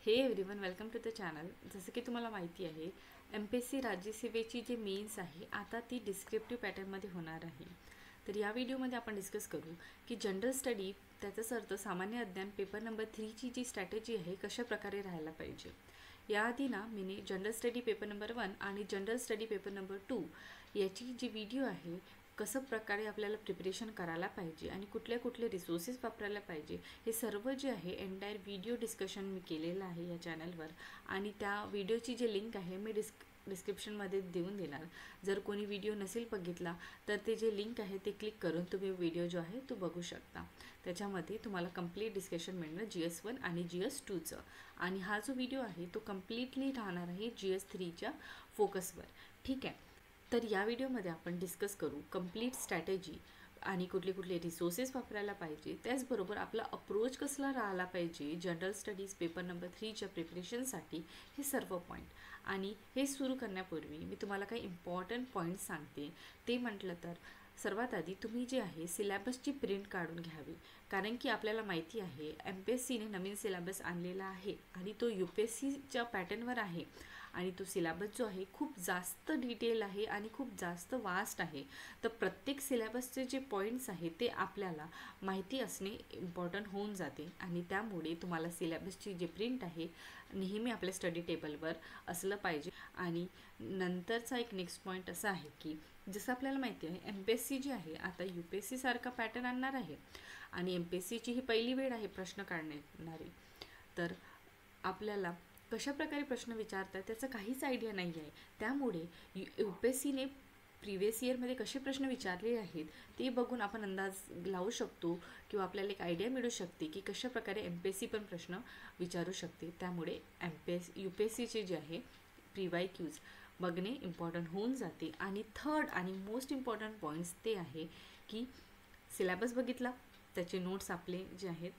हे everyone, welcome to the channel. जसं की तुम्हाला माहिती आहे, MPSC राज्यसेवेची जी मेन्स आहे आता ती डिस्क्रिप्टिव्ह पॅटर्नमध्ये होणार आहे. तर या व्हिडिओमध्ये आपण डिस्कस करू की जनरल स्टडी त्याचाच अर्थ सामान्य अध्ययन पेपर नंबर 3ची जी स्ट्रॅटेजी आहे कशा प्रकारे राहायला पाहिजे. याआधी ना मी जनरल स्टडी पेपर नंबर 1 आणि जनरल स्टडी पेपर नंबर 2 याची जी व्हिडिओ आहे कसं प्रकारे आपल्याला प्रिपरेशन करायला पाहिजे आणि कुठले कुठले रिसोर्सेस वापरायला पाहिजे हे सर्व जे आहे एंटायर व्हिडिओ डिस्कशन मी केलेलं आहे या चॅनलवर. आणि त्या व्हिडिओची जी लिंक आहे मी डिस्क्रिप्शनमध्ये देऊन देणार. जर कोणी व्हिडिओ नसेल बघितला तर ते जे लिंक आहे ते क्लिक करून तुम्ही व्हिडिओ जो आहे तो बघू शकता. त्याच्यामध्ये तुम्हाला कंप्लीट डिस्कशन मिळणार GS1 आणि GS2चं. आणि हा जो व्हिडिओ आहे तो कम्प्लिटली राहणार आहे GS3च्या फोकसवर. ठीक आहे. तर या व्हिडिओमध्ये आपण डिस्कस करू कंप्लीट स्ट्रॅटेजी आणि कुठले कुठले रिसोर्सेस वापरायला पाहिजे, त्याचबरोबर आपला अप्रोच कसला राहायला पाहिजे जनरल स्टडीज पेपर नंबर 3च्या प्रिपरेशनसाठी, हे सर्व पॉईंट. आणि हे सुरू करण्यापूर्वी मी तुम्हाला काही इम्पॉर्टंट पॉईंट्स सांगते. ते म्हटलं तर सर्वात आधी तुम्ही जे आहे सिलेबसची प्रिंट काढून घ्यावी, कारण की आपल्याला माहिती आहे MPSCने नवीन सिलेबस आणलेला आहे आणि तो UPSCच्या पॅटर्नवर आहे. आणि तो सिलेबस जो आहे खूप जास्त डिटेल आहे आणि खूप जास्त वास्ट आहे. तर प्रत्येक सिलेबसचे जे पॉईंट्स आहेत ते आपल्याला माहिती असणे इम्पॉर्टंट होऊन जाते. आणि त्यामुळे तुम्हाला सिलेबसची जी प्रिंट आहे नेहमी आपल्या स्टडी टेबलवर असलं पाहिजे. आणि नंतरचा एक नेक्स्ट पॉईंट असा आहे की जसं आपल्याला माहिती आहे MPSC जी आहे आता UPSC सारखा पॅटर्न आणणार आहे आणि MPSCची ही पहिली वेळ आहे प्रश्न काढणारी. तर आपल्याला कशा प्रकारे प्रश्न विचारतात त्याचं काहीच आयडिया नाही आहे. त्यामुळे UPSCने प्रिवियस इयरमध्ये कसे प्रश्न विचारले आहेत ते बघून आपण अंदाज लावू शकतो किंवा आपल्याला एक आयडिया मिळू शकते की कशा प्रकारे MPSC पण प्रश्न विचारू शकते. त्यामुळे UPSCचे जे आहे PYQs बघणे इम्पॉर्टंट होऊन जाते. आणि थर्ड आणि मोस्ट इम्पॉर्टंट पॉईंट्स ते आहे की सिलेबस बघितला, त्याचे नोट्स आपले जे आहेत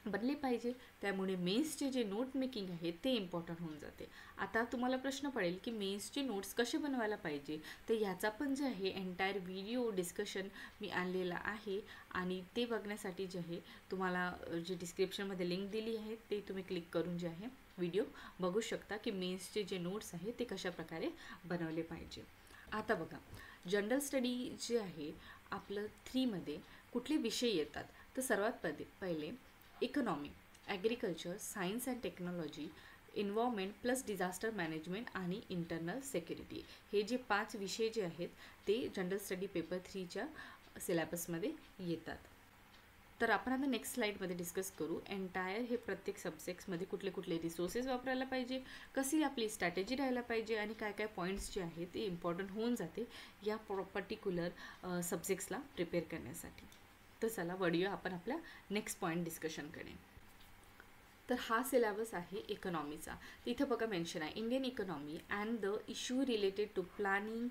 बनले पाहिजे. त्यामुळे मेन्सचे जे नोट मेकिंग आहे ते इम्पॉर्टंट होऊन जाते. आता तुम्हाला प्रश्न पडेल की मेन्सचे नोट्स कसे बनवायला पाहिजे, तर ह्याचा पण जे आहे एंटायर व्हिडिओ डिस्कशन मी आणलेला आहे. आणि ते बघण्यासाठी जे आहे तुम्हाला जे डिस्क्रिप्शनमध्ये लिंक दिली आहे ते तुम्ही क्लिक करून जे आहे व्हिडिओ बघू शकता की मेन्सचे जे नोट्स आहे ते कशा प्रकारे बनवले पाहिजे. आता बघा, जनरल स्टडी जे आहे आपलं 3मध्ये कुठले विषय येतात, तर सर्वात पहिले economy, agriculture, science and technology, environment plus disaster management आणि इंटरनल सेक्युरिटी. हे जे 5 विषय जे आहेत ते जनरल स्टडी पेपर 3च्या सिलेबसमध्ये येतात. तर आपण आता नेक्स्ट स्लाईडमध्ये डिस्कस करू एंटायर हे प्रत्येक सब्जेक्ट्समध्ये कुठले कुठले रिसोर्सेस वापरायला पाहिजे, कशी आपली स्ट्रॅटेजी राहायला पाहिजे आणि काय काय पॉईंट्स जे आहेत ते इम्पॉर्टंट होऊन जाते या पर्टिक्युलर सब्जेक्ट्सला प्रिपेअर करण्यासाठी. तर चला वळूया आपण आपल्या नेक्स्ट पॉईंट डिस्कशनकडे. तर हा सिलेबस आहे इकॉनॉमीचा. तिथं बघा मेन्शन आहे Indian economy and the issue related to planning,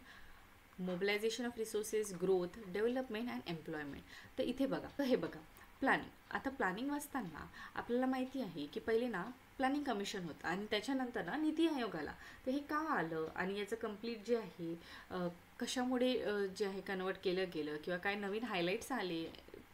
mobilisation of resources, growth, development and employment. तर इथे बघा, तर हे बघा प्लॅनिंग. आता प्लॅनिंग वाचताना आपल्याला माहिती आहे की पहिले ना प्लॅनिंग कमिशन होतं आणि त्याच्यानंतर ना नीती आयोग आला. तर हे का आलं आणि याचं कंप्लीट जे आहे कशामुळे जे आहे कन्वर्ट केलं गेलं किंवा काय नवीन हायलाईट्स आले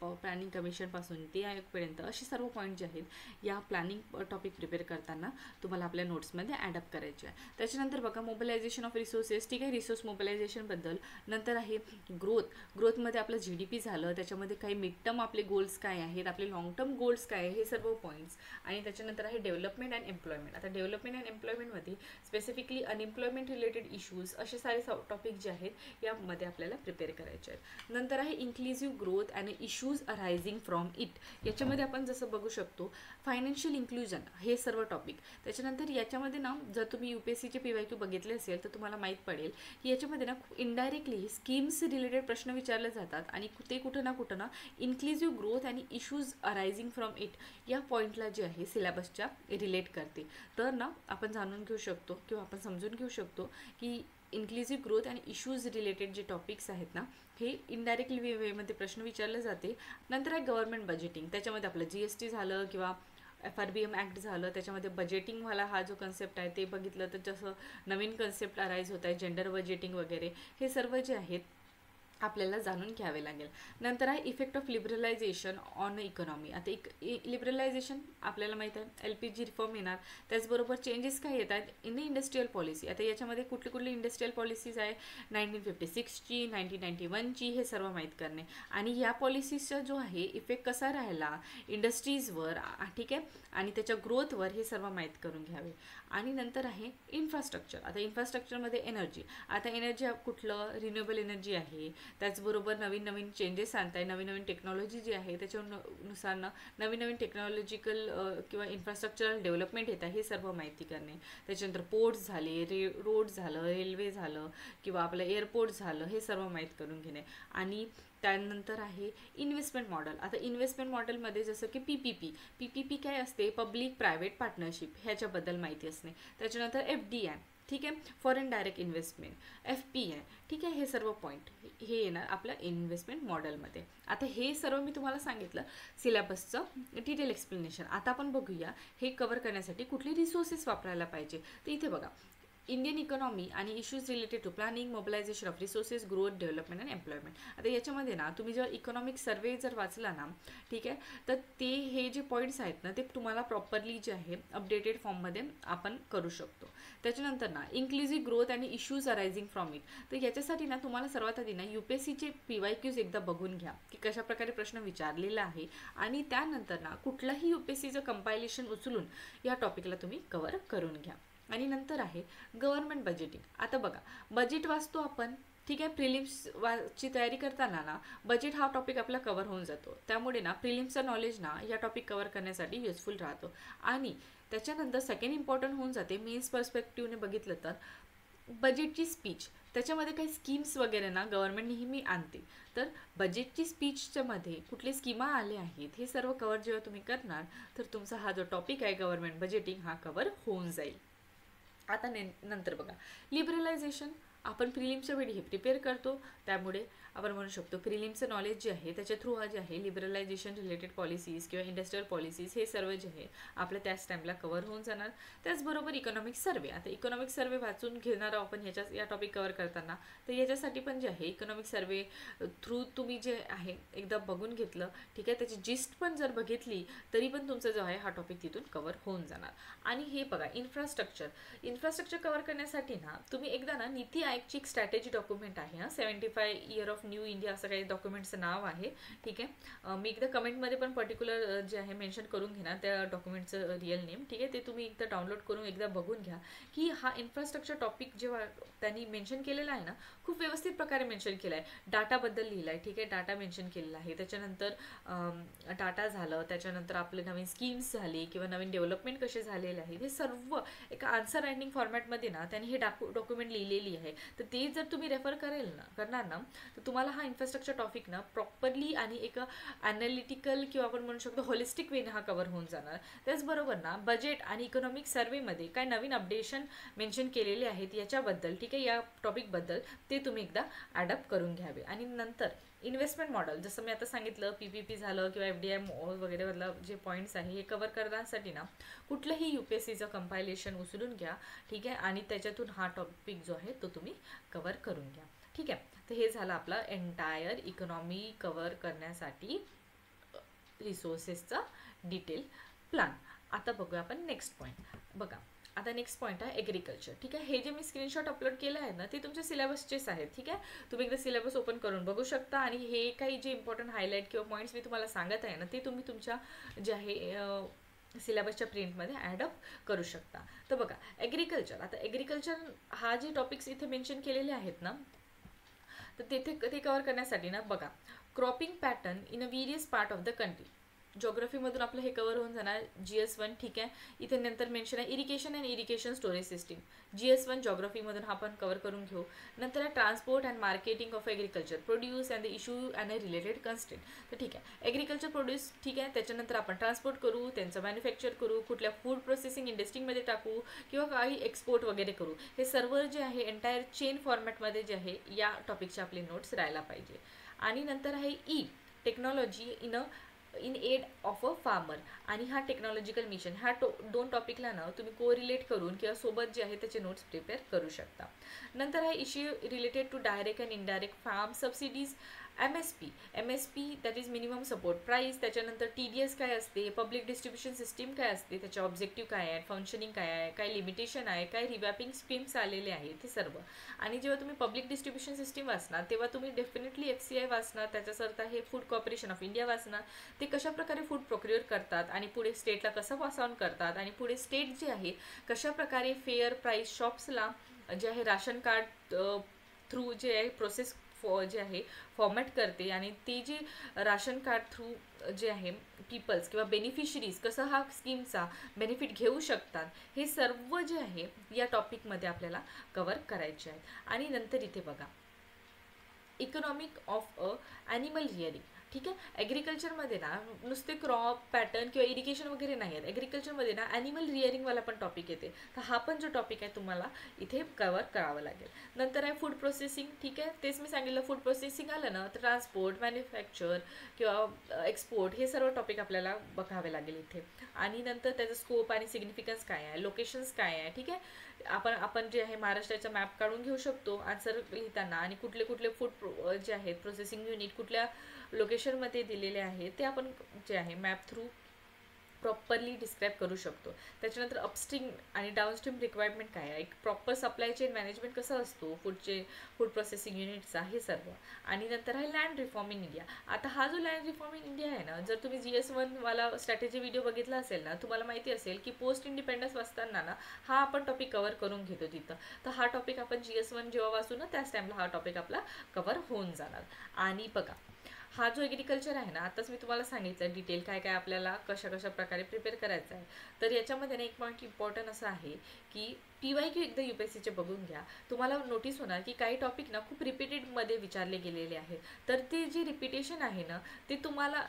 प्लॅनिंग कमिशनपासून नीती आयोगपर्यंत, असे सर्व पॉईंट जे आहेत या प्लॅनिंग टॉपिक प्रिपेअर करताना तुम्हाला आपल्या नोट्समध्ये ॲडअप करायचे आहे. त्याच्यानंतर बघा मोबिलायझेशन ऑफ रिसोर्सेस, ठीक आहे, रिसोर्स मोबिलायझेशनबद्दल. नंतर आहे ग्रोथमध्ये आपलं GDP झालं, त्याच्यामध्ये काही मिड टर्म आपले गोल्स काय आहेत, आपले लॉंग टर्म गोल्स काय आहे, हे सर्व पॉईंट्स. आणि त्याच्यानंतर आहे डेव्हलपमेंट अँड एम्प्लॉयमेंट. आता डेव्हलपमेंट अँड एम्प्लॉयमेंटमध्ये स्पेसिफिकली अनएम्प्लॉयमेंट रिलेटेड इश्यूज असे सारे टॉपिक जे आहेत यामध्ये आपल्याला प्रिपेअर करायचे आहेत. नंतर आहे inclusive growth and issues arising from it. याच्यामध्ये आपण जसं बघू शकतो फायनान्शियल इन्क्लुजन हे सर्व टॉपिक. त्याच्यानंतर याच्यामध्ये ना जर तुम्ही UPSCचे PYQ बघितले असेल तर तुम्हाला माहीत पडेल की याच्यामध्ये ना इनडायरेक्टली स्कीम्स रिलेटेड प्रश्न विचारले जातात आणि ते कुठं ना इन्क्लुझिव्ह ग्रोथ आणि इश्यूज अरायझिंग फ्रॉम इट या पॉईंटला जे आहे सिलेबसच्या रिलेट करते. तर ना आपण जाणून घेऊ शकतो किंवा आपण समजून घेऊ शकतो की इन्क्लुझिव्ह ग्रोथ आणि इश्यूज रिलेटेड जे टॉपिक्स आहेत ना हे इनडायरेक्टली वेमध्ये प्रश्न विचारले जाते. नंतर आहे गव्हर्नमेंट बजेटिंग. त्याच्यामध्ये आपलं GST झालं किंवा FRBM ॲक्ट झालं, त्याच्यामध्ये बजेटिंगवाला हा जो कन्सेप्ट आहे ते बघितलं तर जसं नवीन कन्सेप्ट अराईज होत आहे जेंडर बजेटिंग वगैरे, हे सर्व जे आहेत आपल्याला जाणून घ्यावे लागेल. नंतर आहे effect of liberalisation on economy. आता लिबरलायझेशन आपल्याला माहीत आहे, LPG रिफॉर्म येणार, त्याचबरोबर चेंजेस काय येतात इन इंडस्ट्रियल पॉलिसी. आता याच्यामध्ये कुठली कुठली इंडस्ट्रियल पॉलिसीज आहे, 1956ची, 1991ची, हे सर्व माहीत करणे. आणि या पॉलिसीचा जो आहे इफेक्ट कसा राहिला इंडस्ट्रीजवर, ठीक आहे, आणि त्याच्या ग्रोथवर, हे सर्व माहीत करून घ्यावे. आणि नंतर आहे इन्फ्रास्ट्रक्चर. आता इन्फ्रास्ट्रक्चरमध्ये एनर्जी. आता एनर्जी कुठलं, रिन्युएबल एनर्जी आहे, त्याचबरोबर नवीन नवीन चेंजेस आणताय, नवीन नवीन टेक्नॉलॉजी जी आहे त्याच्यानुसार नवीन नवीन टेक्नॉलॉजिकल किंवा इन्फ्रास्ट्रक्चरल डेव्हलपमेंट येत आहे, हे सर्व माहिती करणे. त्याच्यानंतर पोर्ट्स झाले, रोड झालं, रेल्वे झालं, किंवा आपलं एअरपोर्ट झालं, हे सर्व माहीत करून घेणे. आणि त्यानंतर आहे इन्व्हेस्टमेंट मॉडेल. आता इन्व्हेस्टमेंट मॉडेलमध्ये जसं की PPP काय असते, पब्लिक प्रायव्हेट पार्टनरशिप, ह्याच्याबद्दल माहिती असणे. त्याच्यानंतर FDI, ठीक आहे, फॉरेन डायरेक्ट इन्व्हेस्टमेंट, FPI, ठीक आहे, हे सर्व पॉईंट हे येणार आपल्या इन्व्हेस्टमेंट मॉडेलमध्ये. आता हे सर्व मी तुम्हाला सांगितलं सिलेबसचं डिटेल एक्सप्लेनेशन. आता आपण बघूया हे कव्हर करण्यासाठी कुठले रिसोर्सेस वापरायला पाहिजे. तर इथे बघा, इंडियन इकॉनॉमी आणि issues related to planning, mobilisation of resources, growth, development and employment. आता याच्यामध्ये ना तुम्ही जेव्हा इकॉनॉमिक सर्वे जर वाचला ना, ठीक आहे, तर ते हे जे पॉईंट्स आहेत ना ते तुम्हाला प्रॉपरली जे आहे अपडेटेड फॉर्ममध्ये आपण करू शकतो. त्याच्यानंतर ना इन्क्लुझिव्ह ग्रोथ आणि इश्यूज अरायझिंग फ्रॉम इट. तर याच्यासाठी ना तुम्हाला सर्वात आधी ना UPSCचे PYQs एकदा बघून घ्या की कशा प्रकारे प्रश्न विचारलेला आहे, आणि त्यानंतर ना कुठलाही UPSCचं कंपायलेशन उचलून या टॉपिकला तुम्ही कव्हर करून घ्या. आणि नंतर आहे गव्हर्नमेंट बजेटिंग. आता बघा, बजेट वाचतो आपण, ठीक आहे, प्रिलिम्सची तयारी करताना ना बजेट हा टॉपिक आपला कव्हर होऊन जातो. त्यामुळे ना प्रिलिम्सचं नॉलेज ना या टॉपिक कव्हर करण्यासाठी युजफुल राहतो. आणि त्याच्यानंतर सेकंड इम्पॉर्टंट होऊन जाते मेन्स पर्स्पेक्टिव्हने बघितलं तर बजेटची स्पीच. त्याच्यामध्ये काही स्कीम्स वगैरे ना गव्हर्नमेंट नेहमी आणते, तर बजेटची स्पीचच्या मध्ये कुठले स्कीमा आले आहेत हे सर्व कव्हर जेव्हा तुम्ही करणार तर तुमचा हा जो टॉपिक आहे गव्हर्नमेंट बजेटिंग हा कव्हर होऊन जाईल. आता नंतर बघा, लिबरलायझेशन आपण प्रिलिम्सच्या वेळी हे प्रिपेअर करतो, त्यामुळे आपण म्हणू शकतो प्रिलिम्सचं नॉलेज जे आहे त्याच्या थ्रू हा जे आहे लिबरलायझेशन रिलेटेड पॉलिसीज किंवा इंडस्ट्रियल पॉलिसीज हे सर्व जे आहे आपल्या त्याच टाईमला कव्हर होऊन जाणार. त्याचबरोबर इकॉनॉमिक सर्वे. आता इकॉनॉमिक सर्वे वाचून घेणार आपण या टॉपिक कव्हर करताना, तर याच्यासाठी पण जे आहे इकॉनॉमिक सर्वे थ्रू तुम्ही जे आहे एकदा बघून घेतलं, ठीक आहे, त्याची जिस्ट पण जर बघितली तरी पण तुमचा जो आहे हा टॉपिक तिथून कव्हर होऊन जाणार. आणि हे बघा, इन्फ्रास्ट्रक्चर कव्हर करण्यासाठी ना तुम्ही एकदा ना नीती आयोगची एक स्ट्रॅटेजी डॉक्युमेंट आहे ना, 75 इयर ऑफ न्यू इंडिया असं काही डॉक्युमेंटचं नाव आहे, ठीक आहे. मी एकदा कमेंटमध्ये पण पर्टिक्युलर जे आहे मेन्शन करून घेणार त्या डॉक्युमेंटचं रिअल नेम, ठीक आहे, ते तुम्ही एकदा डाउनलोड करून एकदा बघून घ्या की हा इन्फ्रास्ट्रक्चर टॉपिक जेव्हा त्यांनी मेन्शन केलेला आहे ना खूप व्यवस्थित प्रकारे मेन्शन केला आहे. डाटाबद्दल लिहिलं आहे, ठीक आहे, डाटा मेन्शन केलेला आहे. त्याच्यानंतर डाटा झालं, त्याच्यानंतर आपले नवीन स्कीम्स झाले किंवा नवीन डेव्हलपमेंट कसे झालेले आहे, हे सर्व एका आन्सर रायटिंग फॉर्मॅटमध्ये ना त्यांनी हे डॉक्युमेंट लिहिलेली आहे. तर ते जर तुम्ही रेफर करणार ना तर तुम्हाला हा इन्फ्रास्ट्रक्चर टॉपिक ना प्रॉपरली आणि एक ॲनालिटिकल किंवा आपण म्हणू शकतो होलिस्टिक वेने हा कव्हर होऊन जाणार. त्याचबरोबर ना बजेट आणि इकॉनॉमिक सर्वेमध्ये काय नवीन अपडेशन मेन्शन केलेले आहेत याच्याबद्दल, ठीक आहे, या टॉपिकबद्दल ते तुम्ही एकदा ॲडप्ट करून घ्यावे. आणि नंतर इन्व्हेस्टमेंट मॉडेल, जसं मी आता सांगितलं PPP झालं किंवा FDI वगैरे मधलं जे पॉईंट्स आहे हे कव्हर करण्यासाठी ना कुठलंही UPSCचं कंपायलेशन उचलून घ्या, ठीक आहे, आणि त्याच्यातून हा टॉपिक जो आहे तो तुम्ही कव्हर करून घ्या, ठीक आहे. तर हे झालं आपलं एंटायर इकॉनॉमी कव्हर करण्यासाठी रिसोर्सेसचा डिटेल प्लॅन. आता बघूया आपण नेक्स्ट पॉईंट. बघा, आता नेक्स्ट पॉईंट आहे ॲग्रिकल्चर, ठीक आहे. हे जे मी स्क्रीनशॉट अपलोड केलं आहे ना ते तुमच्या सिलेबसचेच आहेत, ठीक आहे. तुम्ही एकदा सिलेबस ओपन करून बघू शकता आणि हे काही जे इम्पॉर्टंट हायलाईट किंवा पॉईंट्स मी तुम्हाला सांगत आहे ना ते तुम्ही तुमच्या जे आहे सिलेबसच्या प्रिंटमध्ये ॲडअप करू शकता. तर बघा, ॲग्रिकल्चर. आता ॲग्रिकल्चर हा जे टॉपिक्स इथे मेन्शन केलेले आहेत ना तर ते कव्हर करण्यासाठी ना बघा, cropping pattern in a various part of the country. जॉग्रफीमधून आपलं हे कव्हर होऊन जाणार GS1, ठीक आहे. इथे नंतर मेन्शन आहे irrigation and irrigation storage system, GS1 जॉग्रफीमधून आपण कव्हर करून घेऊ. नंतर आहे transport and marketing of agriculture produce and the issue and related constant. तर ठीक आहे, ॲग्रिकल्चर प्रोड्यूस, ठीक आहे, त्याच्यानंतर आपण ट्रान्सपोर्ट करू, त्यांचं मॅन्युफॅक्चर करू, कुठल्या फूड प्रोसेसिंग इंडस्ट्रीमध्ये टाकू किंवा काही एक्सपोर्ट वगैरे करू. हे सर्व जे आहे एंटायर चेन फॉर्मॅटमध्ये जे आहे या टॉपिकचे आपले नोट्स राहायला पाहिजे. आणि नंतर आहे technology in a in aid of a farmer आणि हा टेक्नॉलॉजिकल मिशन, ह्या दोन टॉपिकला ना तुम्ही कोरिलेट करून किंवा सोबत जे आहे त्याचे नोट्स प्रिपेअर करू शकता. नंतर आहे issue related to direct and indirect farm subsidies, MSP that is minimum support price, त्याच्यानंतर TDS काय असते, पब्लिक डिस्ट्रीब्युशन सिस्टीम काय असते, त्याचे ऑब्जेक्टिव्ह काय आहे, फंक्शनिंग काय आहे, काय लिमिटेशन आहे, काय रिवॅपिंग स्कीम्स आलेले आहेत, ते सर्व. आणि जेव्हा तुम्ही पब्लिक डिस्ट्रीब्युशन सिस्टीम वाचणार तेव्हा तुम्ही डेफिनेटली FCI वाचणार, त्याचाच अर्थ आहे फूड कॉर्पोरेशन ऑफ इंडिया वाचणार, ते कशा प्रकारे फूड प्रोक्युअर करतात आणि पुढे स्टेटला कसं पास ऑन करतात आणि पुढे स्टेट जे आहे कशा प्रकारे फेअर प्राईस शॉप्सला जे आहे राशन कार्ड थ्रू जे आहे प्रोसेस जे आहे फॉर्मॅट करते आणि ते जे राशन कार्ड थ्रू जे आहे पीपल्स किंवा बेनिफिशरीज कसं हा स्कीमचा बेनिफिट घेऊ शकतात, हे सर्व जे आहे या टॉपिकमध्ये आपल्याला कव्हर करायचे आहे. आणि नंतर इथे बघा इकॉनॉमिक ऑफ ॲनिमल रिअरिंग. ठीक आहे, ॲग्रिकल्चरमध्ये ना नुसते क्रॉप पॅटर्न किंवा इरिगेशन वगैरे नाही आहेत, ॲग्रिकल्चरमध्ये ना ॲनिमल रिअरिंगवाला पण टॉपिक येते. तर हा पण जो टॉपिक आहे तुम्हाला इथे कव्हर करावा लागेल. नंतर आहे फूड प्रोसेसिंग. ठीक आहे, तेच मी सांगितलं फूड प्रोसेसिंग आलं ना तर ट्रान्सपोर्ट, मॅन्युफॅक्चर किंवा एक्सपोर्ट हे सर्व टॉपिक आपल्याला बघावे लागेल इथे. आणि नंतर त्याचं स्कोप आणि सिग्निफिकन्स काय आहे, लोकेशन्स काय आहे. ठीक आहे, आपण जे आहे महाराष्ट्राचा मॅप काढून घेऊ शकतो आन्सर लिहिताना आणि कुठले कुठले फूड जे आहेत प्रोसेसिंग युनिट कुठल्या लोकेशनमध्ये दिलेले आहे ते आपण जे आहे मॅप थ्रू प्रॉपरली डिस्क्राईब करू शकतो. त्याच्यानंतर अपस्ट्रीम आणि डाऊनस्ट्रीम रिक्वायरमेंट काय आहे, एक प्रॉपर सप्लाय चेन मॅनेजमेंट कसं असतो फूड प्रोसेसिंग युनिटचा, हे सर्व. आणि नंतर आहे लँड रिफॉर्म इन इंडिया. आता हा जो लँड रिफॉर्म इन इंडिया आहे ना, जर तुम्ही GS1 वाला स्ट्रॅटेजी व्हिडिओ बघितला असेल ना, तुम्हाला माहिती असेल की पोस्ट इंडिपेंडन्स वाचताना ना हा आपण टॉपिक कव्हर करून घेतो तिथं. तर हा टॉपिक आपण GS1 जेव्हा वाचू ना त्याच टाईमला हा टॉपिक आपला कव्हर होऊन जाणार. आणि बघा हा जो ॲग्रिकल्चर आहे ना, आताच मी तुम्हाला सांगितलं डिटेल काय काय आपल्याला कशा कशा प्रकारे प्रिपेअर करायचं आहे. तर याच्यामध्ये ना एक पॉईंट इम्पॉर्टंट असं आहे की PYQ एकदा UPSCचे बघून घ्या, तुम्हाला नोटीस होणार की काही टॉपिक ना खूप रिपीटेडमध्ये विचारले गेलेले आहेत. तर ते जे रिपिटेशन आहे ना ते तुम्हाला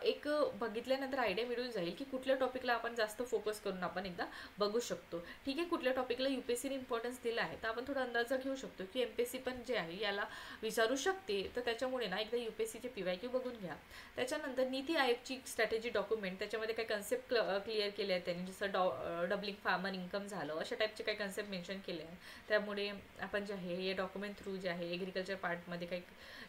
एक बघितल्यानंतर आयडिया मिळून जाईल की कुठल्या टॉपिकला आपण जास्त फोकस करून आपण एकदा बघू शकतो. ठीक आहे, कुठल्या टॉपिकला UPSCने इम्पॉर्टन्स दिला आहे तर आपण थोडा अंदाजा घेऊ शकतो की MPSC पण जे आहे याला विचारू शकते. तर त्याच्यामुळे ना एकदा UPSCचे PYQ बघून घ्या. त्याच्यानंतर नीती आयोगची स्ट्रॅटेजी डॉक्युमेंट, त्याच्यामध्ये काही कन्सेप्ट क्लिअर केले आहेत त्यांनी, जसं डबलिंग फार्मर इन्कम झालं, अशा टाईपचे काही कन्सेप्ट मेन्शन केले आहे. त्यामुळे आपण जे आहे हे डॉक्युमेंट थ्रू जे आहे ॲग्रिकल्चर पार्टमध्ये काही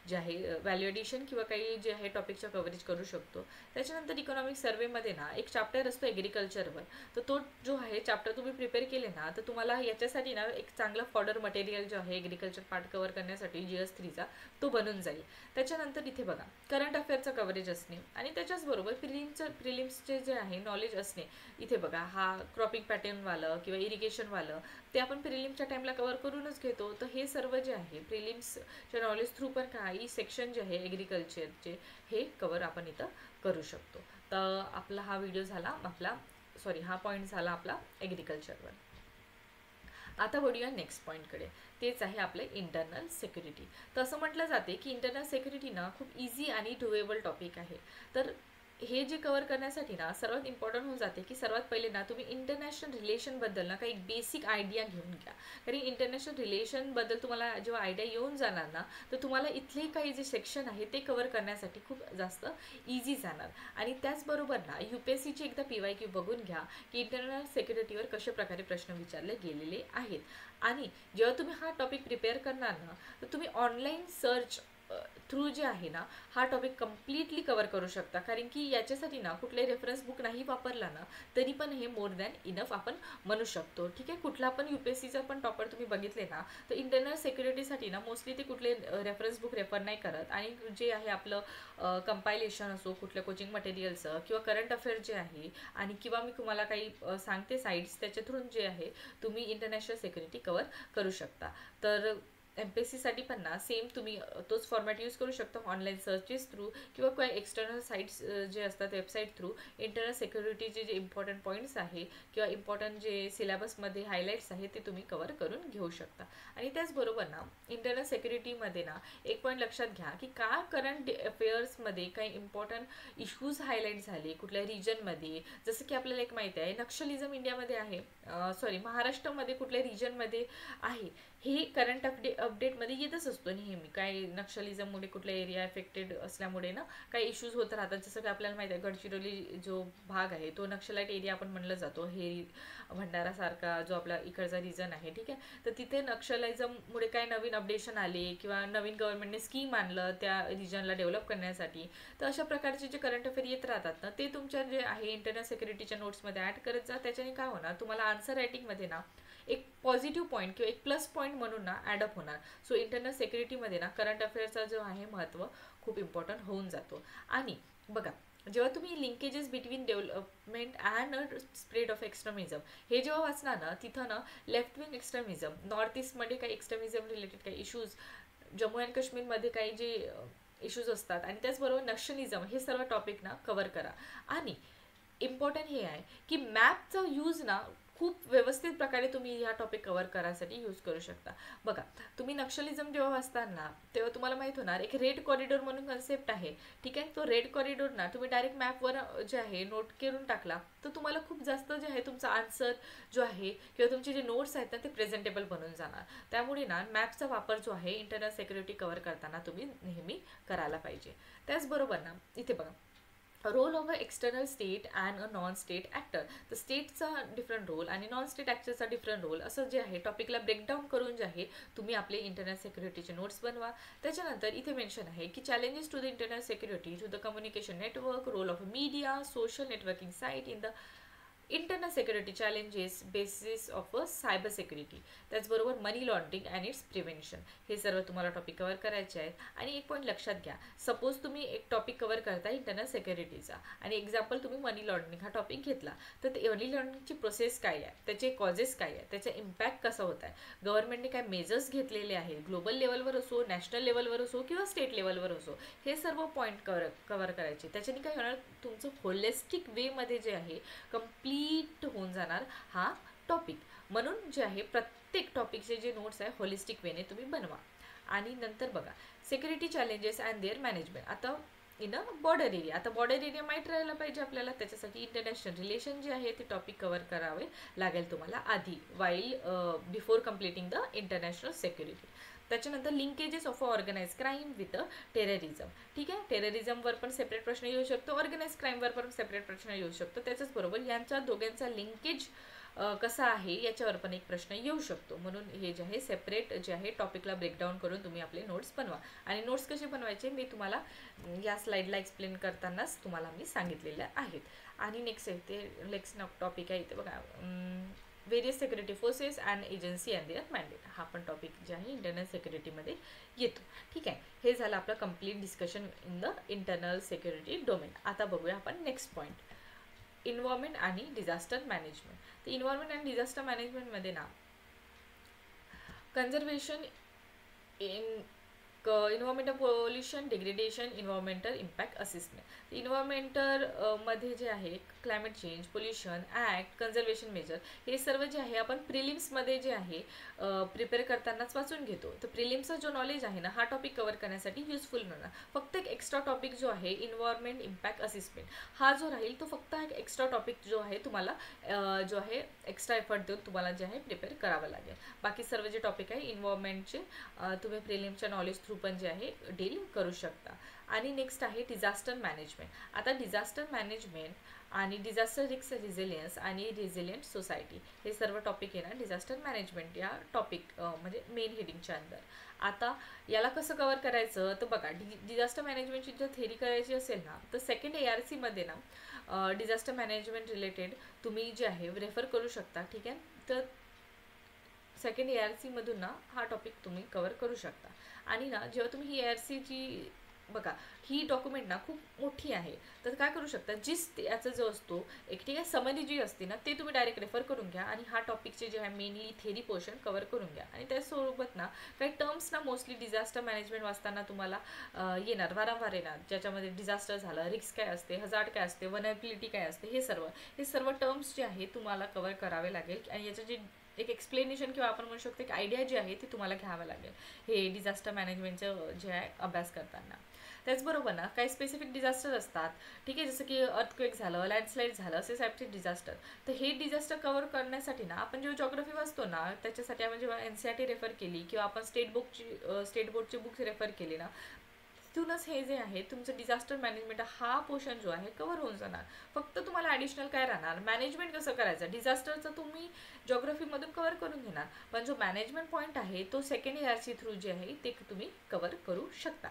जे आहे व्हॅल्युएडिशन किंवा काही जे आहे टॉपिकचं कव्हरेज करू शकतो. त्याच्यानंतर इकॉनॉमिक सर्वेमध्ये ना एक चॅप्टर असतो ॲग्रिकल्चरवर, तर तो जो आहे चॅप्टर तुम्ही प्रिपेअर केले ना तर तुम्हाला याच्यासाठी ना एक चांगला फॉर्डर मटेरियल जो आहे ॲग्रिकल्चर पार्ट कव्हर करण्यासाठी GS3चा तो बनून जाईल. त्याच्यानंतर इथे बघा करंट अफेअरचं कव्हरेज असणे आणि त्याच्याचबरोबर प्रिलिम्सचे जे आहे नॉलेज असणे. इथे बघा हा क्रॉपिंग पॅटर्नवालं किंवा इरिगेशनवालं ते आपण प्रिलिम्सच्या टाईमला कव्हर करूनच घेतो. तर हे सर्व जे आहे प्रिलिम्सच्या नॉलेज थ्रू पण काही सेक्शन जे आहे ॲग्रिकल्चरचे हे कव्हर आपण इथं करू शकतो. तर आपला हा व्हिडिओ झाला हा पॉईंट झाला आपला ॲग्रिकल्चरवर. आता वळूया नेक्स्ट पॉईंटकडे, तेच आहे आपले इंटरनल सिक्युरिटी. तर असं म्हटलं जाते की इंटरनल सिक्युरिटी ना खूप इझी आणि डुएबल टॉपिक आहे. तर हे जे कव्हर करण्यासाठी ना सर्वात इम्पॉर्टंट होऊन जाते की सर्वात पहिले ना तुम्ही इंटरनॅशनल रिलेशनबद्दल ना काही बेसिक आयडिया घेऊन घ्या. कारण इंटरनॅशनल रिलेशनबद्दल तुम्हाला जेव्हा आयडिया येऊन जाणार ना तर तुम्हाला इथले काही जे सेक्शन आहे ते कव्हर करण्यासाठी खूप जास्त इझी जाणार. आणि त्याचबरोबर ना UPSCचे एकदा PYQ बघून घ्या की इंटरनल सिक्युरिटीवर कशा प्रकारे प्रश्न विचारले गेलेले आहेत. आणि जेव्हा तुम्ही हा टॉपिक प्रिपेअर करणार ना तर तुम्ही ऑनलाईन सर्च थ्रू जे आहे ना हा टॉपिक कम्प्लिटली कव्हर करू शकता. कारण की याच्यासाठी ना कुठले रेफरन्स बुक नाही वापरला ना तरी पण हे मोर दॅन इनफ आपण म्हणू शकतो. ठीक आहे, कुठला पण UPSCचा पण टॉपर तुम्ही बघितले ना तर इंटरनल सिक्युरिटीसाठी ना मोस्टली ते कुठले रेफरन्स बुक रेफर नाही करत आणि जे आहे आपलं कंपायलेशन असो कुठल्या कोचिंग मटेरियलचं किंवा करंट अफेअर जे आहे आणि किंवा मी तुम्हाला काही सांगते साईट्स त्याच्या थ्रून जे आहे तुम्ही इंटरनॅशनल सिक्युरिटी कव्हर करू शकता. तर MPSCसाठी पण ना सेम तुम्ही तोच फॉर्मॅट यूज करू शकता ऑनलाईन सर्चेस थ्रू किंवा काही एक्सटर्नल साईट्स जे असतात वेबसाईट थ्रू इंटरनल सिक्युरिटीचे जे इम्पॉर्टंट पॉईंट्स आहे किंवा इम्पॉर्टंट जे सिलेबसमध्ये हायलाईट्स आहे ते तुम्ही कव्हर करून घेऊ शकता. आणि त्याचबरोबर ना इंटरनल सिक्युरिटीमध्ये ना एक पॉईंट लक्षात घ्या की का करंट अफेअर्समध्ये काही इम्पॉर्टंट इश्यूज हायलाईट झाले कुठल्या रिजनमध्ये, जसं की आपल्याला एक माहिती आहे इंडियामध्ये आहे महाराष्ट्रामध्ये कुठल्या रिजनमध्ये आहे हे करंट अपडेटमध्ये येतच असतो नेहमी. काही नक्षलिझममुळे कुठला एरिया इफेक्टेड असल्यामुळे ना काही इश्यूज होत राहतात. जसं की आपल्याला माहिती आहे गडचिरोली जो भाग आहे तो नक्षलाईट एरिया आपण म्हणलं जातो, हे भंडारासारखा जो आपला इकडचा रिजन आहे, ठीक आहे. तर तिथे नक्षलाइझममुळे काय नवीन अपडेशन आले किंवा नवीन गव्हर्नमेंटने स्कीम आणलं त्या रिजनला डेव्हलप करण्यासाठी, तर अशा प्रकारचे जे करंट अफेअर येत राहतात ना ते तुमच्या जे आहे इंटरनल सिक्युरिटीच्या नोट्समध्ये ॲड करत जा. त्याच्याने काय होणार, तुम्हाला आन्सर रायटिंगमध्ये ना एक पॉझिटिव्ह पॉईंट किंवा एक प्लस पॉईंट म्हणून ना ॲडअप होणार. सो इंटरनल सिक्युरिटीमध्ये ना करंट अफेअरचा जो आहे महत्त्व खूप इम्पॉर्टंट होऊन जातो. आणि बघा, जेव्हा तुम्ही linkages between development and spread of extremism हे जेव्हा वाचणार ना, तिथं ना लेफ्ट विंग एक्स्ट्रीमिझम, नॉर्थ ईस्टमध्ये काही एक्स्ट्रीमिझम रिलेटेड काही इश्यूज, जम्मू अँड काश्मीरमध्ये काही जे इश्यूज असतात, आणि त्याचबरोबर नक्षलिझम, हे सर्व टॉपिक ना कव्हर करा. आणि इम्पॉर्टंट हे आहे की मॅपचा यूज ना खूप व्यवस्थित प्रकारे तुम्ही ह्या टॉपिक कव्हर करायसाठी यूज करू शकता. बघा, तुम्ही नक्षलिझम जेव्हा वाचताना तेव्हा तुम्हाला माहीत होणार एक रेड कॉरिडॉर म्हणून कन्सेप्ट आहे, ठीक आहे. तो रेड कॉरिडॉर ना तुम्ही डायरेक्ट मॅपवर जे आहे नोट करून टाकला तर तुम्हाला खूप जास्त जे आहे तुमचा आन्सर जो आहे किंवा तुमचे जे नोट्स आहेत ना ते प्रेझेंटेबल बनून जाणार. त्यामुळे ना मॅपचा वापर जो आहे इंटरनल सिक्युरिटी कव्हर करताना तुम्ही नेहमी करायला पाहिजे. त्याचबरोबर ना इथे बघा, role of a external state and a non state actor. तर स्टेटचा डिफरंट रोल आणि नॉन स्टेट ॲक्टरचा डिफरंट रोल असं जे आहे टॉपिकला ब्रेकडाऊन करून जे आहे तुम्ही आपले इंटरनल सिक्युरिटीचे नोट्स बनवा. त्याच्यानंतर इथे मेन्शन आहे की challenges to the internal security to the communication network, role of media, social networking site in the internal security challenges, basis of a cyber security. त्याचबरोबर money laundering and its prevention, हे सर्व तुम्हाला topic cover करायचे आहेत. आणि एक point लक्षात घ्या, सपोज तुम्ही एक टॉपिक कव्हर करता इंटरनल सिक्युरिटीचा आणि एक्झाम्पल तुम्ही मनी लॉन्ड्रिंग हा टॉपिक घेतला, तर ते मनी लॉन्ड्रिंगची प्रोसेस काय आहे, त्याचे कॉजेस काय आहे, त्याचा इम्पॅक्ट कसा होत आहे, गव्हर्नमेंटने काय मेजर्स घेतलेले आहेत, ग्लोबल लेवलवर असो, नॅशनल लेवलवर असो किंवा स्टेट लेवलवर असो, हे सर्व पॉईंट कव्हर करायचे. त्याच्याने काय होणार, तुमचं होलिस्टिक वेमध्ये जे आहे कंप्लीट होऊन जाणार हा टॉपिक. म्हणून जे आहे प्रत्येक टॉपिकचे जे नोट्स आहे होलिस्टिक वेने तुम्ही बनवा. आणि नंतर बघा, security challenges and their management. आता इन अ बॉर्डर एरिया, आता बॉर्डर एरिया माहीत राहायला पाहिजे आपल्याला. त्याच्यासाठी इंटरनॅशनल रिलेशन जे आहे ते टॉपिक कव्हर करावे लागेल तुम्हाला आधी, while before completing the international security. त्याच्यानंतर linkages of organize crime with terrorism, ठीक आहे. टेररिझमवर पण सेपरेट प्रश्न येऊ शकतो, ऑर्गनाइज क्राईमवर पण सेपरेट प्रश्न येऊ शकतो. त्याच्याच बरोबर यांच्या दोघांचा लिंकेज कसा आहे याच्यावर पण एक प्रश्न येऊ शकतो. म्हणून हे जे आहे सेपरेट जे आहे टॉपिकला ब्रेकडाऊन करून तुम्ही आपले नोट्स बनवा. आणि नोट्स कसे बनवायचे मी तुम्हाला या स्लाईडला एक्सप्लेन करतानाच तुम्हाला मी सांगितलेले आहेत. आणि नेक्स्ट आहे ते नेक्स्ट टॉपिक आहे इथे बघा, various security forces and agency and their mandate. हा पण टॉपिक जे आहे इंटरनल सिक्युरिटीमध्ये येतो, ठीक आहे. हे झालं आपलं complete discussion in the internal security domain. आता बघूया आपण नेक्स्ट पॉईंट, इन्व्हायरमेंट आणि डिझास्टर मॅनेजमेंट. तर इन्व्हायरमेंट आणि डिझास्टर मॅनेजमेंटमध्ये ना conservation in environmental pollution, degradation, environmental impact assessment. Environmental मध्ये जे आहे climate change, pollution act, conservation measure, हे सर्व जे आहे आपण प्रिलिम्समध्ये जे आहे प्रिपेअर करतानाच वाचून घेतो. तर प्रिलिम्सचा जो नॉलेज आहे ना हा टॉपिक कव्हर करण्यासाठी युजफुल होणार. फक्त एक एक्स्ट्रा टॉपिक जो आहे इन्व्हायरमेंट इम्पॅक्ट असेसमेंट, हा जो राहील तो फक्त एक एक्स्ट्रा टॉपिक जो आहे तुम्हाला जो आहे एक्स्ट्रा एफर्ट देऊन तुम्हाला जे आहे प्रिपेअर करावं लागेल. बाकी सर्व जे टॉपिक आहे इन्व्हायरमेंटचे तुम्ही प्रिलिम्सच्या नॉलेज थ्रू पण जे आहे डील करू शकता. आणि नेक्स्ट आहे डिझास्टर मॅनेजमेंट. आता डिझास्टर मॅनेजमेंट आणि डिझास्टर रिस्क रेझिलियन्स आणि रेझिलियंट सोसायटी, हे सर्व टॉपिक आहे ना डिझास्टर मॅनेजमेंट या टॉपिक म्हणजे मेन हेडिंगच्या अंदर. आता याला कसं कव्हर करायचं तर बघा, डिझास्टर मॅनेजमेंटची जर थेरी करायची असेल ना तर सेकंड ARCमध्ये ना डिझास्टर मॅनेजमेंट रिलेटेड तुम्ही जे आहे रेफर करू शकता, ठीक आहे. तर सेकंड ARCमधून ना हा टॉपिक तुम्ही कव्हर करू शकता. आणि ना जेव्हा तुम्ही ही ARCची बघा, ही डॉक्युमेंट ना खूप मोठी आहे, तर काय करू शकता, याचा जो असतो एक ठीक आहे समरी जी असते ना ते तुम्ही डायरेक्ट रेफर करून घ्या आणि हा टॉपिकचे जे आहे मेनली थेरी पोर्शन कव्हर करून घ्या. आणि त्यासोबत ना काही टर्म्स ना मोस्टली डिझास्टर मॅनेजमेंट वाचताना तुम्हाला येणार, वारंवार येणार, ज्याच्यामध्ये डिझास्टर झालं, रिस्क काय असते, हजार्ड काय असते, वनॅबिलिटी काय असते, हे सर्व टर्म्स जे आहे तुम्हाला कव्हर करावे लागेल. आणि याचं जे एक एक्सप्लेनेशन किंवा आपण म्हणू शकतो एक आयडिया जी आहे ती तुम्हाला घ्यावं लागेल हे डिझास्टर मॅनेजमेंटचं जे आहे अभ्यास करताना. त्याचबरोबर ना काही स्पेसिफिक डिझास्टर असतात, ठीक आहे, जसं की अर्थक्वेक झालं, लँडस्लाईड झालं, असे टाईपचे डिझास्टर. तर हे डिझास्टर कव्हर करण्यासाठी ना आपण जेव्हा जॉग्राफी वाचतो ना, त्याच्यासाठी आपण जेव्हा NCERT रेफर केली किंवा आपण स्टेट बोर्डची बुक्स रेफर केली ना, तिथूनच हे जे आहे तुमचं डिझास्टर मॅनेजमेंट हा पोर्शन जो आहे कव्हर होऊन जाणार. फक्त तुम्हाला ॲडिशनल काय राहणार, मॅनेजमेंट कसं करायचं. डिझास्टरचं तुम्ही जॉग्राफीमधून कव्हर करून घेणार, पण जो मॅनेजमेंट पॉईंट आहे तो सेकंड ERC थ्रू जे आहे ते तुम्ही कव्हर करू शकता.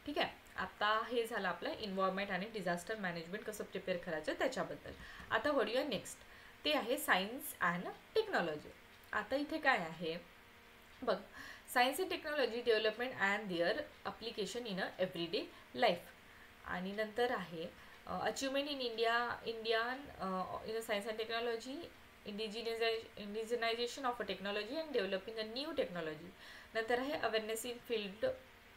ठीक आहे. आता हे झालं आपलं इन्व्हायरमेंट आणि डिझास्टर मॅनेजमेंट कसं प्रिपेअर करायचं त्याच्याबद्दल. आता वळूया नेक्स्ट, ते आहे सायन्स अँड टेक्नॉलॉजी. आता इथे काय आहे बघ, science and technology development and their application in a everyday life. आणि नंतर आहे achievement in Indian in science and technology, indigenization of a technology and developing a new technology. नंतर आहे अवेअरनेस इन फील्ड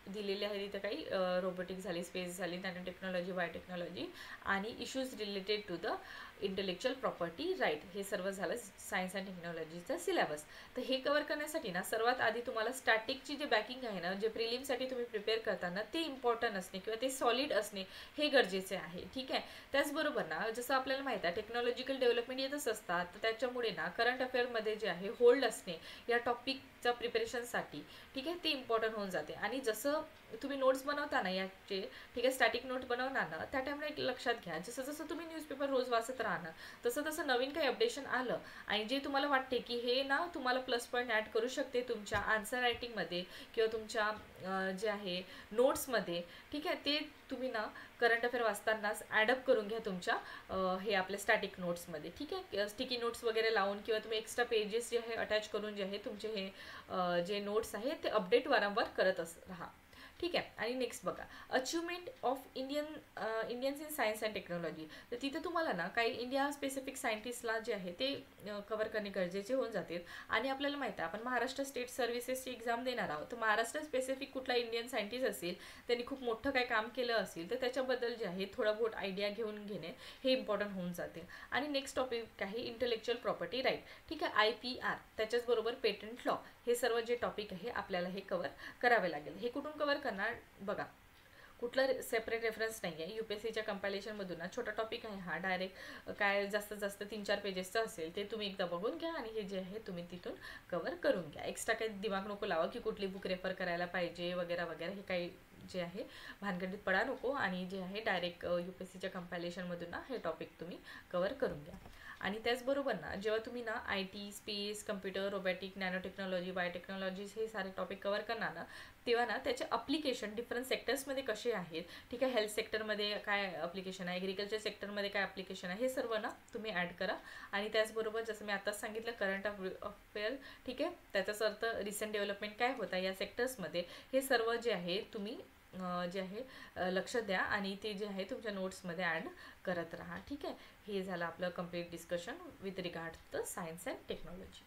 दिलेले आहे तिथं काही रोबोटिक झाली, स्पेस झाली, नॅनो टेक्नॉलॉजी, बायोटेक्नॉलॉजी आणि issues related to the intellectual property right. हे सर्व झालं सायन्स अँड टेक्नॉलॉजीचं सिलेबस. तर हे कव्हर करण्यासाठी ना सर्वात आधी तुम्हाला स्टॅटिकची जे बॅकिंग आहे ना, जे प्रिलिमसाठी तुम्ही प्रिपेअर करताना ते इम्पॉर्टंट असणे किंवा ते सॉलिड असणे हे गरजेचे आहे. ठीक आहे. त्याचबरोबर ना जसं आपल्याला माहीत आहे टेक्नॉलॉजिकल डेव्हलपमेंट येतच असतात, तर त्याच्यामुळे ना करंट अफेअरमध्ये जे आहे होल्ड असणे या टॉपिकच्या प्रिपरेशनसाठी, ठीक आहे, ते इम्पॉर्टंट होऊन जाते. आणि जसं तुम्ही नोट्स बनवता ना याचे, ठीक आहे, स्टॅटिक नोट बनवणार ना, त्या टाईमला एक लक्षात घ्या, जसं जसं तुम्ही न्यूजपेपर रोज वाचत राहणार तसं तसं नवीन काही अपडेशन आलं आणि जे तुम्हाला वाटते की हे ना तुम्हाला प्लस पॉईंट ॲड करू शकते तुमच्या आन्सर रायटिंगमध्ये किंवा तुमच्या जे आहे नोट्समध्ये, ठीक आहे, ते तुम्ही ना करंट अफेअर वाचतानाच ॲडअप करून घ्या तुमच्या हे आपल्या स्टॅटिक नोट्समध्ये. ठीक आहे. स्टिकी नोट्स वगैरे लावून किंवा तुम्ही एक्स्ट्रा पेजेस जे आहे अटॅच करून जे आहे तुमचे हे जे नोट्स आहेत ते अपडेट वारंवार करत राहा. ठीक आहे. आणि नेक्स्ट बघा, achievement of Indians in science and technology. तर तिथे तुम्हाला ना काही इंडिया स्पेसिफिक सायंटिस्टला जे आहे ते कव्हर करणे गरजेचे होऊन जातील. आणि आपल्याला माहिती आहे आपण महाराष्ट्र स्टेट सर्व्हिसेसची एक्झाम देणार आहोत, तर महाराष्ट्र स्पेसिफिक कुठला इंडियन सायंटिस्ट असेल, त्यांनी खूप मोठं काही काम केलं असेल, तर त्याच्याबद्दल जे आहे थोडा बहुत आयडिया घेऊन घेणे हे इम्पॉर्टंट होऊन जाते. आणि नेक्स्ट टॉपिक आहे इंटेलेक्च्युअल प्रॉपर्टी राईट. ठीक आहे, IPR, त्याच्याचबरोबर पेटंट लॉ, हे सर्व जे टॉपिक आहे आपल्याला हे कव्हर करावे लागेल. हे कुठून कव्हर करणार बघा, कुठलं सेपरेट रेफरन्स नाही आहे. UPSCच्या कंपायलेशनमधून ना छोटा टॉपिक आहे हा, डायरेक्ट काय जास्तीत जास्त 3-4 पेजेसचं असेल, ते तुम्ही एकदा बघून घ्या आणि हे जे आहे तुम्ही तिथून कव्हर करून घ्या. एक्स्ट्रा काही दिमाग नको लावा की कुठली बुक रेफर करायला पाहिजे वगैरे वगैरे, हे काही जे आहे भानगडीत पडा नको. आणि जे आहे डायरेक्ट UPSCच्या कंपायलेशनमधून ना हे टॉपिक तुम्ही कव्हर करून घ्या. आणि त्याचबरोबर ना जेव्हा तुम्ही ना IT, space, computer, robotic, nano technology, biotechnologies हे सारे टॉपिक कव्हर करणार ना, तेव्हा ना त्याचे अप्लिकेशन डिफरंट सेक्टर्समध्ये कसे आहेत, ठीक आहे, हेल्थ सेक्टरमध्ये काय अप्लिकेशन आहे, ॲग्रिकल्चर सेक्टरमध्ये काय अप्लिकेशन आहे, हे सर्व ना तुम्ही ॲड करा. आणि त्याचबरोबर जसं मी आताच सांगितलं करंट अफेअर, ठीक आहे, त्याचाच अर्थ रिसेंट डेव्हलपमेंट काय होता या सेक्टर्समध्ये, हे सर्व जे आहे तुम्ही जे आहे लक्ष द्या आणि ते जे आहे तुमच्या नोट्समध्ये ॲड करत राहा. ठीक आहे. हे झालं आपलं complete discussion with regard to the science and technology.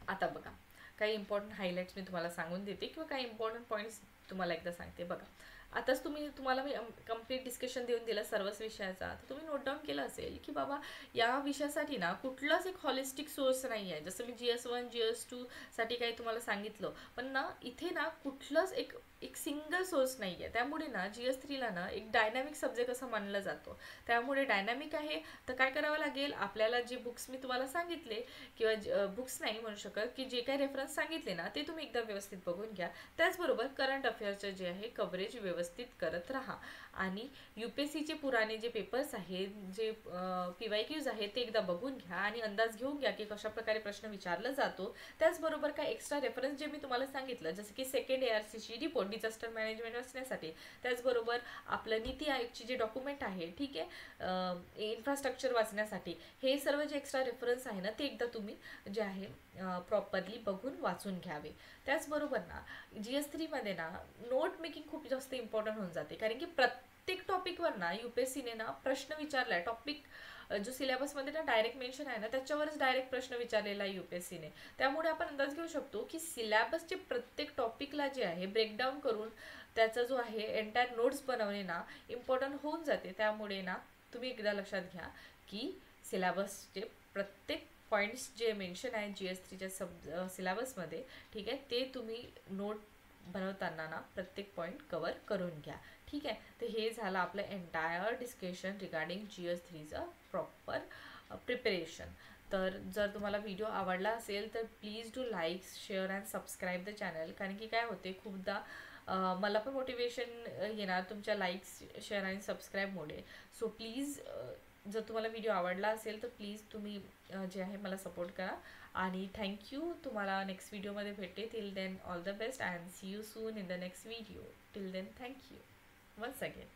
आता बघा काही इम्पॉर्टंट हायलाईट्स मी तुम्हाला सांगून देते किंवा काही इम्पॉर्टंट पॉईंट्स तुम्हाला एकदा सांगते. बघा आताच तुम्हाला मी कंप्लीट डिस्कशन देऊन दिलं सर्वच विषयाचा, तर तुम्ही नोट डाऊन केलं असेल की बाबा या विषयासाठी ना कुठलाच एक हॉलिस्टिक सोर्स नाही आहे. जसं मी GS1 GS2 साठी काही तुम्हाला सांगितलं, पण ना इथे ना कुठलंच एक सिंगल सोर्स नाही आहे. त्यामुळे ना GS3ला ना एक डायनॅमिक सब्जेक्ट असं मानलं जातो. त्यामुळे डायनॅमिक आहे तर काय करावं लागेल, आपल्याला जे बुक्स मी तुम्हाला सांगितले किंवा बुक्स नाही म्हणू शकत की जे काही रेफरन्स सांगितले ना ते तुम्ही एकदा व्यवस्थित बघून घ्या. त्याचबरोबर करंट अफेअर्सचे जे आहे कव्हरेज व्यवस्थित करत राहा. आणि UPSCचे पुराणे जे पेपर्स आहेत, जे PYQs आहेत ते एकदा बघून घ्या आणि अंदाज घेऊन घ्या की कशाप्रकारे प्रश्न विचारला जातो. त्याचबरोबर काय एक्स्ट्रा रेफरन्स जे मी तुम्हाला सांगितलं, जसं की सेकंड ARCची रिपोर्ट डिझास्टर मॅनेजमेंट असण्यासाठी, त्याचबरोबर आपलं नीती आयोगची जे डॉक्युमेंट आहे, ठीक आहे, इन्फ्रास्ट्रक्चर वाचण्यासाठी, हे सर्व जे एक्स्ट्रा रेफरन्स आहे ना ते एकदा तुम्ही जे आहे प्रॉपरली बघून वाचून घ्यावे. त्याचबरोबर ना GS3मध्ये ना नोट मेकिंग खूप जास्त इम्पॉर्टंट होऊन जाते, कारण की प्रत्येक टॉपिकवर ना UPSCने ना प्रश्न विचारला आहे. टॉपिक जो सिलेबसमध्ये ना डायरेक्ट मेन्शन आहे ना त्याच्यावरच डायरेक्ट प्रश्न विचारलेला आहे UPSCने. त्यामुळे आपण अंदाज घेऊ शकतो की सिलेबसचे प्रत्येक टॉपिकला जे आहे ब्रेकडाऊन करून त्याचा जो आहे एंटायर नोट्स बनवणे ना इम्पॉर्टंट होऊन जाते. त्यामुळे ना तुम्ही एकदा लक्षात घ्या की सिलेबसचे प्रत्येक पॉईंट्स जे मेन्शन आहे GS3च्या सिलेबसमध्ये, ठीक आहे, ते तुम्ही नोट बनवताना ना प्रत्येक पॉईंट कवर करून घ्या. ठीक आहे. तर हे झालं आपलं एंटायर डिस्कशन रिगार्डिंग GS3चं प्रॉपर प्रिपरेशन. तर जर तुम्हाला व्हिडिओ आवडला असेल तर please do like share and subscribe the channel. कारण की काय होते खूपदा मला पण मोटिवेशन येणार तुमच्या लाईक्स शेअर आणि सबस्क्राईबमुळे. सो प्लीज जर तुम्हाला व्हिडिओ आवडला असेल तर प्लीज तुम्ही जे आहे मला सपोर्ट करा. आणि थँक्यू. तुम्हाला नेक्स्ट व्हिडिओमध्ये भेटते. Till then all the best and see you soon in the next video. Till then thank you once again.